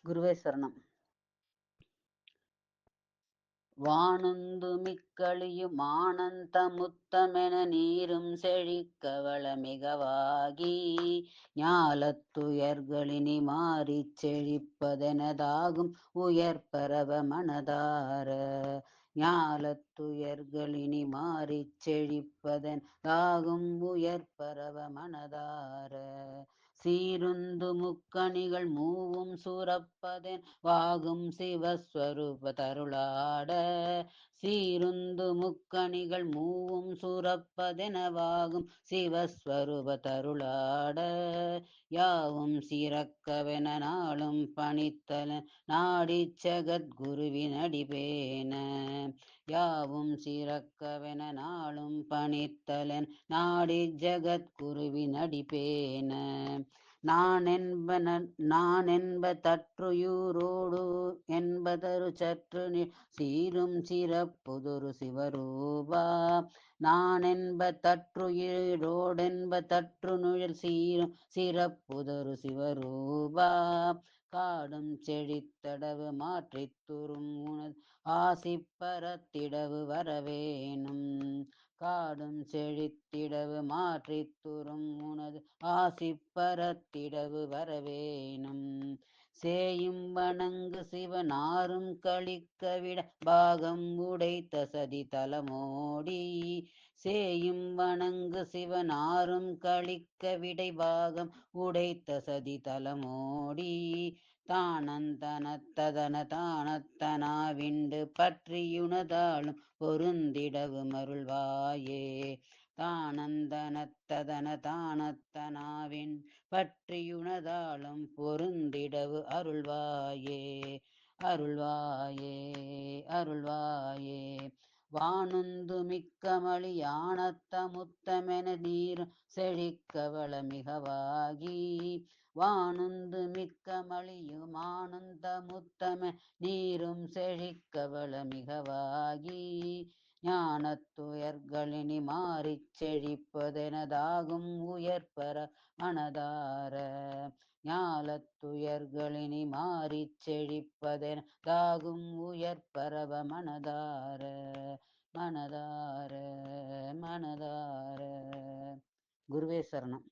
குருவே சரணம். வானுந்து மிக்களியும் ஆனந்த முத்தமென நீரும் செழிக்க வளமிகவாகி ஞாலத்துயர்களினி மாறிச் செழிப்பதெனதாகும் உயர்பரவ மனதார. ஞாலத்துயர்களினி மாறிச் செழிப்பதெனதாகும் உயர்பரவ மனதார. சீருந்து முக்கணிகள் மூவும் சுரப்பதென் வாகும் சிவஸ்வரூப தருளாட. சீருந்து முக்கணிகள் மூவும் சுரப்பதெனவாகும் சிவஸ்வரூப தருளாட. யாவும் சிறக்கவென நாளும் பணித்தல நாடிச் ஜகத்குருவின் அடிபேன. யாவும் சிறக்கவென நாளும் பணித்தலன் நாடிச் ஜகத்குருவின் அடிபேன. நான் என்ப தற்றுயூரோடு என்பதரு சற்று சீரும் சிறப்புதொரு சிவரூபா. நான் என்ப தற்றுயிரோடென்ப தற்று நுழல் சீரும் சிறப்புதொரு சிவரூபா. காடும் செழித்தடவு மாற்றித் துறும் உனது ஆசிப்பரத்திடவு வரவேணும். காடும் செழித்திடவு மாற்றித் துறும் உனது ஆசிப்பரத்திடவு வரவேணும். சேயும் வணங்கு சிவனாரும் களிக்கவிட பாகம் உடைத்த சதி தலமோடி. சேயும் வணங்கு சிவனாரும் களிக்கவிடை பாகம் உடைத்த சதி தலமோடி. தானந்தனத்ததன தானத்தனாவிண்டு பற்றியுனதாலும் பொருந்திடவு மருள்வாயே. தானந்தனத்ததன தானத்தனாவின் பற்றியுனதாலும் பொருந்திடவு அருள்வாயே. அருள்வாயே அருள்வாயே. வானுந்து மிக்கமளி யானத்த முத்தமென நீரும் செழிக்க வளமிகவாகி. வானுந்து மிக்கமளியும் ஆனந்த முத்தமெ நீரும் செழிக்க வளமிகவாகி. ஞானத்துயர்களினி மாறிச் செழிப்பதெனதாகும் உயர்பர மனதார. ஞாலத்துயர்களினி மாறிச் செழிப்பதெனதாகும் உயர்பரவ மனதார. மனதார மனதார. குருவே சரணம்.